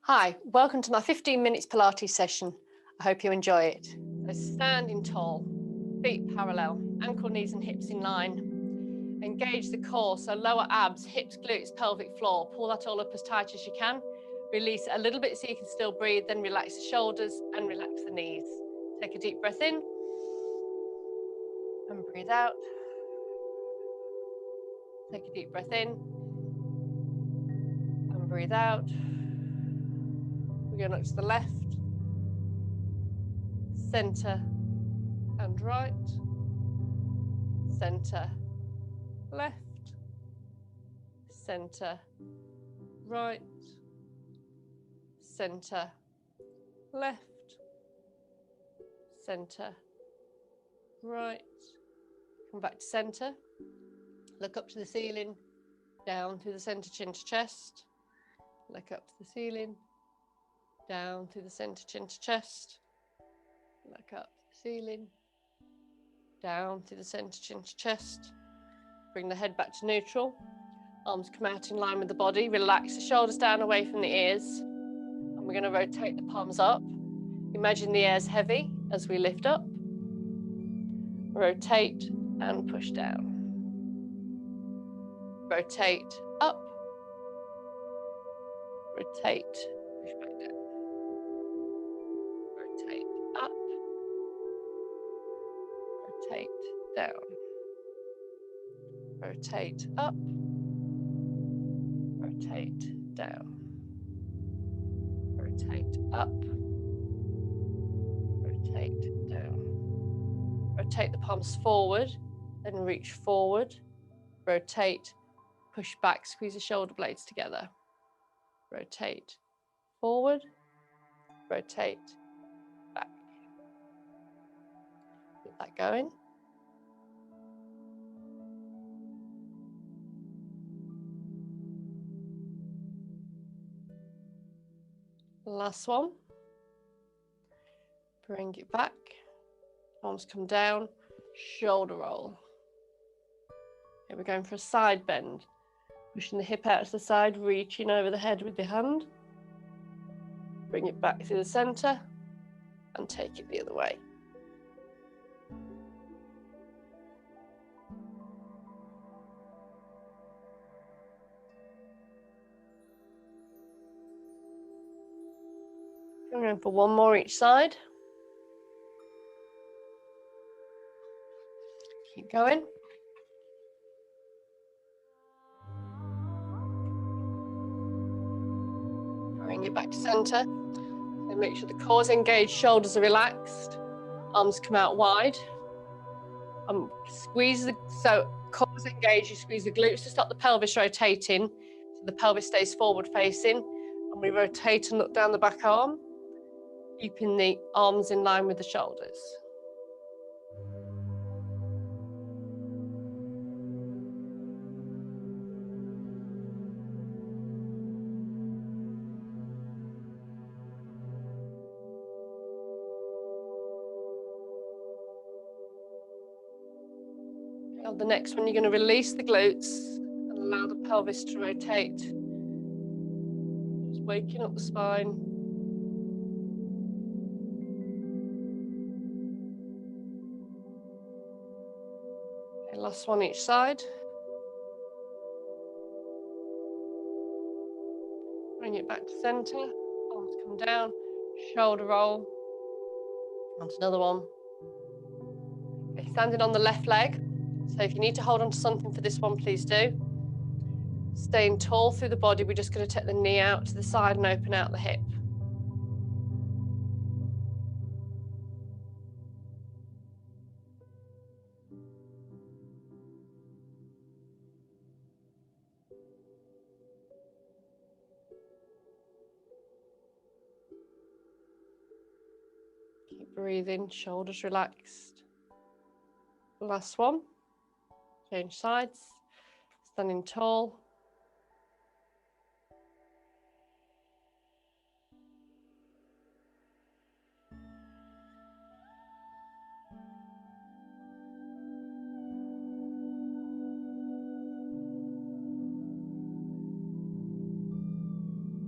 Hi, welcome to my 15 minutes Pilates session. I hope you enjoy it. So standing tall, feet parallel, ankle, knees and hips in line. Engage the core, so lower abs, hips, glutes, pelvic floor. Pull that all up as tight as you can. Release a little bit so you can still breathe, then relax the shoulders and relax the knees. Take a deep breath in and breathe out. Take a deep breath in and breathe out. We're going up to the left, center and right, center, left, center, right, center, left, center, right. Come back to center. Look up to the ceiling, down through the center, chin to chest. Look up to the ceiling, down through the center, chin to chest. Look up to the ceiling, down through the center, chin to chest. Bring the head back to neutral. Arms come out in line with the body. Relax the shoulders down away from the ears. And we're going to rotate the palms up. Imagine the air's heavy as we lift up. Rotate and push down. Rotate up. Rotate, push back down. Rotate up. Rotate down. Rotate up. Rotate down. Rotate up. Rotate down. Rotate the palms forward, then reach forward. Rotate, push back, squeeze the shoulder blades together. Rotate forward, rotate back. Keep that going. Last one. Bring it back. Arms come down, shoulder roll. Here we're going for a side bend. Pushing the hip out to the side, reaching over the head with the hand. Bring it back to the center and take it the other way. I'm going for one more each side. Keep going. Bring it back to center. So make sure the core's engaged, shoulders are relaxed, arms come out wide. Squeeze so core's engaged, you squeeze the glutes to stop the pelvis rotating, so the pelvis stays forward facing, and we rotate and look down the back arm, keeping the arms in line with the shoulders. On the next one, you're going to release the glutes and allow the pelvis to rotate. Just waking up the spine. Okay, last one each side. Bring it back to center. Arms come down. Shoulder roll. Onto another one. Okay, standing on the left leg. So if you need to hold on to something for this one, please do. Staying tall through the body, we're just going to take the knee out to the side and open out the hip. Keep breathing, shoulders relaxed. Last one. Change sides. Standing tall.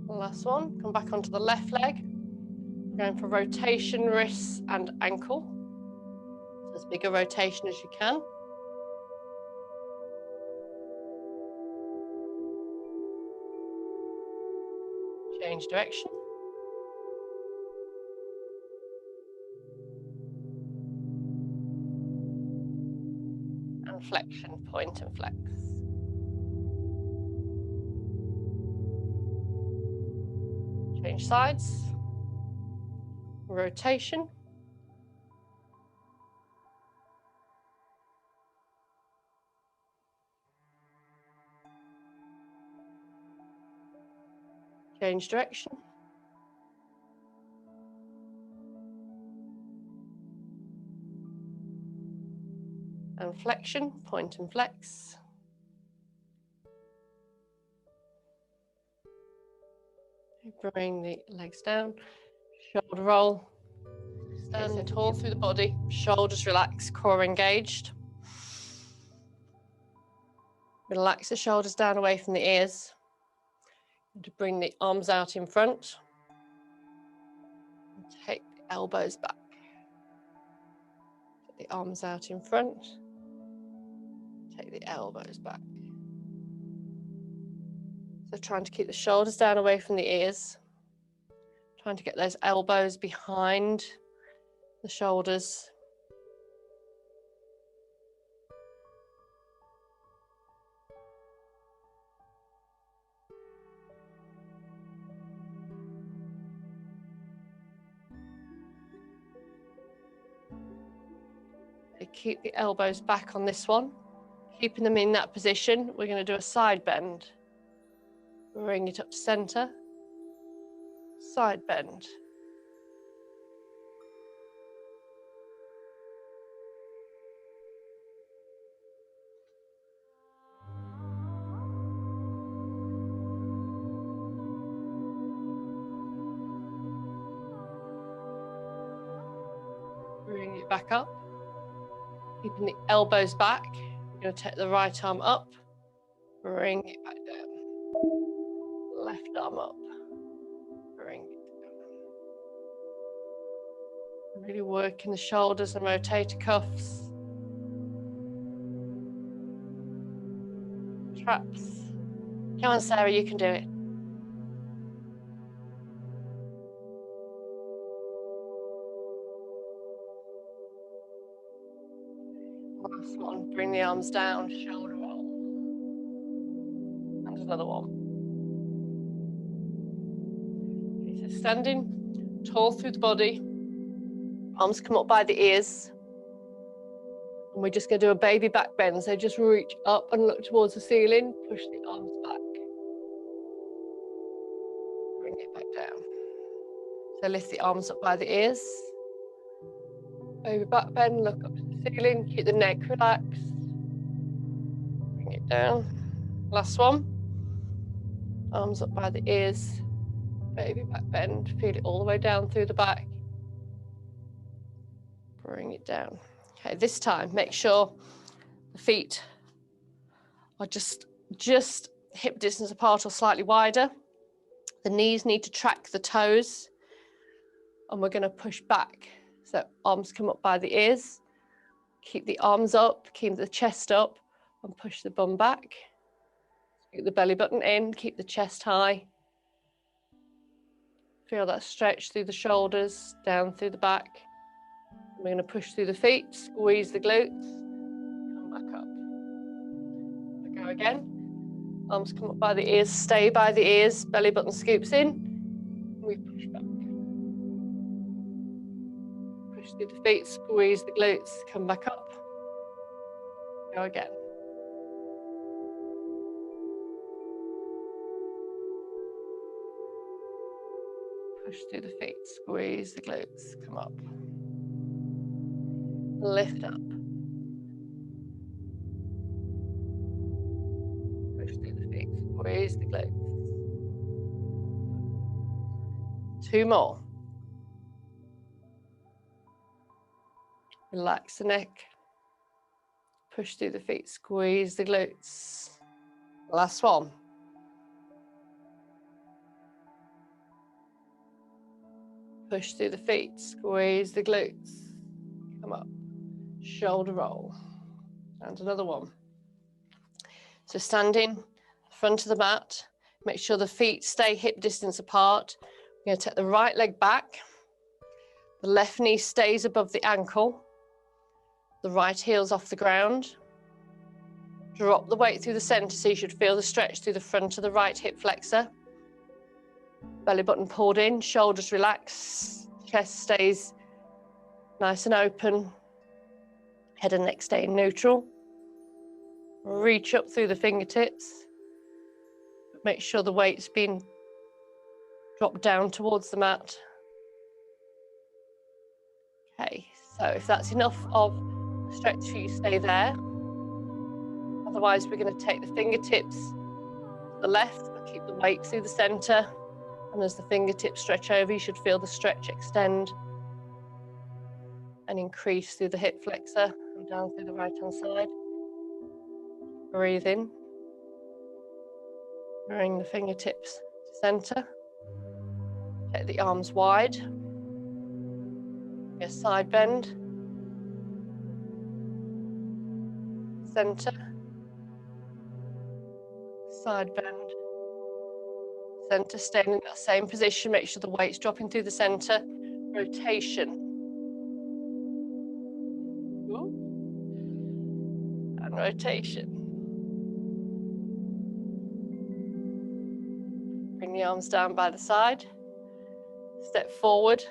Last one. Come back onto the left leg. Going for rotation, wrists and ankle. So as big a rotation as you can. Change direction. And flexion, point and flex. Change sides. Rotation. Change direction. And flexion, point and flex. Bring the legs down, shoulder roll, stand tall through the body, shoulders relaxed, core engaged. Relax the shoulders down away from the ears. And to bring the arms out in front. Take the elbows back. Take the arms out in front. Take the elbows back. So trying to keep the shoulders down away from the ears. Trying to get those elbows behind the shoulders. Keep the elbows back on this one. Keeping them in that position, we're going to do a side bend. Bring it up to center. Side bend. Bring it back up. Keeping the elbows back. We're going to take the right arm up. Bring it back down. Left arm up. Bring it down. Really working the shoulders and rotator cuffs. Traps. Come on, Sarah, you can do it. Last one, bring the arms down, shoulder roll. And another one. Okay, so standing tall through the body, arms come up by the ears. And we're just going to do a baby back bend. So just reach up and look towards the ceiling, push the arms back. Bring it back down. So lift the arms up by the ears. Baby back bend, look up to the ceiling, keep the neck relaxed. Bring it down. Last one. Arms up by the ears. Baby back bend, feel it all the way down through the back. Bring it down. Okay, this time, make sure the feet are just hip distance apart or slightly wider. The knees need to track the toes. And we're going to push back. So arms come up by the ears. Keep the arms up, keep the chest up, and push the bum back. Keep the belly button in, keep the chest high. Feel that stretch through the shoulders, down through the back. We're going to push through the feet, squeeze the glutes, come back up. We go again. Arms come up by the ears, stay by the ears, belly button scoops in. We push back. Push through the feet, squeeze the glutes, come back up. Go again. Push through the feet, squeeze the glutes, come up. Lift up. Push through the feet, squeeze the glutes. 2 more. Relax the neck. Push through the feet, squeeze the glutes. Last one. Push through the feet, squeeze the glutes. Come up, shoulder roll. And another one. So standing front of the mat, make sure the feet stay hip distance apart. We're going to take the right leg back. The left knee stays above the ankle. The right heel's off the ground. Drop the weight through the center so you should feel the stretch through the front of the right hip flexor. Belly button pulled in, shoulders relaxed, chest stays nice and open. Head and neck stay neutral. Reach up through the fingertips. Make sure the weight's been dropped down towards the mat. Okay, so if that's enough of stretch for you, stay there. Otherwise, we're going to take the fingertips to the left, but keep the weight through the center. And as the fingertips stretch over, you should feel the stretch extend and increase through the hip flexor and down through the right-hand side. Breathe in. Bring the fingertips to center. Take the arms wide. A side bend. Center. Side bend. Center, staying in that same position. Make sure the weight's dropping through the center. Rotation. Ooh. And rotation. Bring the arms down by the side. Step forward.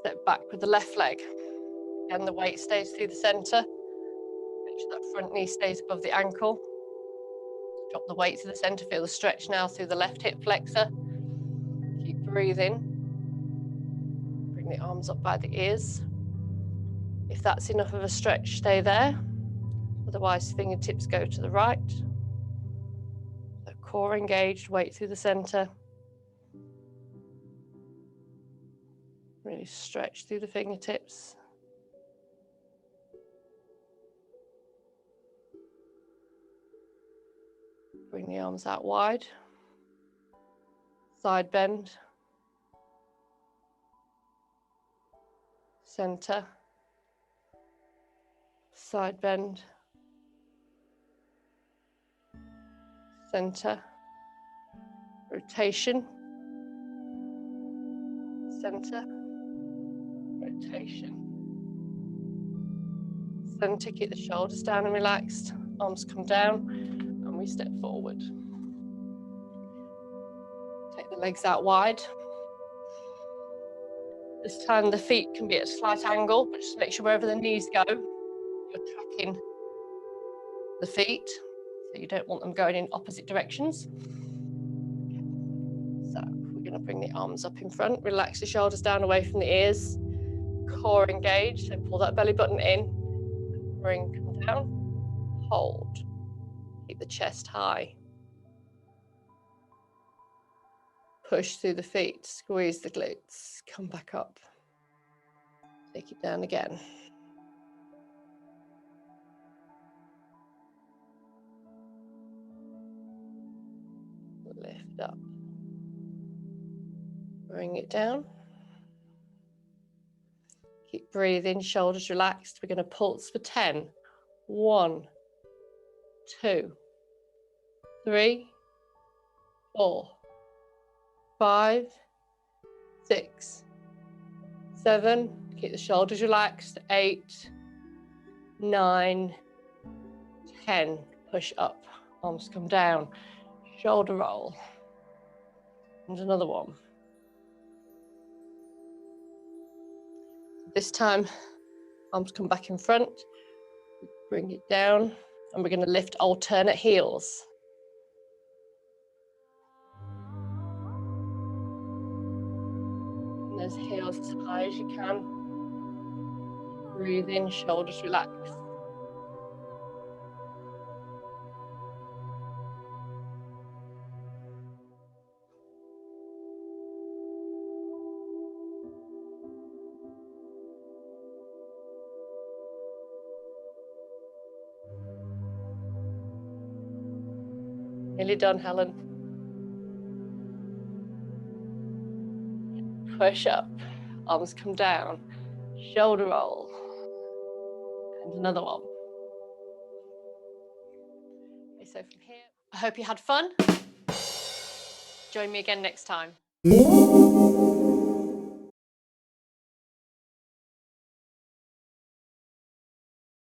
Step back with the left leg. And the weight stays through the center. Make sure that front knee stays above the ankle. Drop the weight to the center. Feel the stretch now through the left hip flexor. Keep breathing. Bring the arms up by the ears. If that's enough of a stretch, stay there. Otherwise, fingertips go to the right. So core engaged, weight through the center. Really stretch through the fingertips. Bring the arms out wide. Side bend. Center. Side bend. Center. Rotation. Center. Rotation. Center, keep the shoulders down and relaxed. Arms come down and we step forward. Take the legs out wide. This time the feet can be at a slight angle, but just make sure wherever the knees go, you're tracking the feet. So you don't want them going in opposite directions. So we're going to bring the arms up in front, relax the shoulders down away from the ears, core engaged, and pull that belly button in, bring, come down, hold, keep the chest high. Push through the feet, squeeze the glutes, come back up. Take it down again. Lift up. Bring it down. Keep breathing, shoulders relaxed. We're going to pulse for 10. 1, 2, 3, 4, 5, 6, 7. Keep the shoulders relaxed. 8, 9, 10. Push up. Arms come down. Shoulder roll. And another one. This time, arms come back in front. Bring it down. And we're going to lift alternate heels. And those heels as high as you can. Breathe in, shoulders relax. Nearly done, Helen. push up, arms come down, shoulder roll, and another one. Okay, so from here, I hope you had fun. Join me again next time.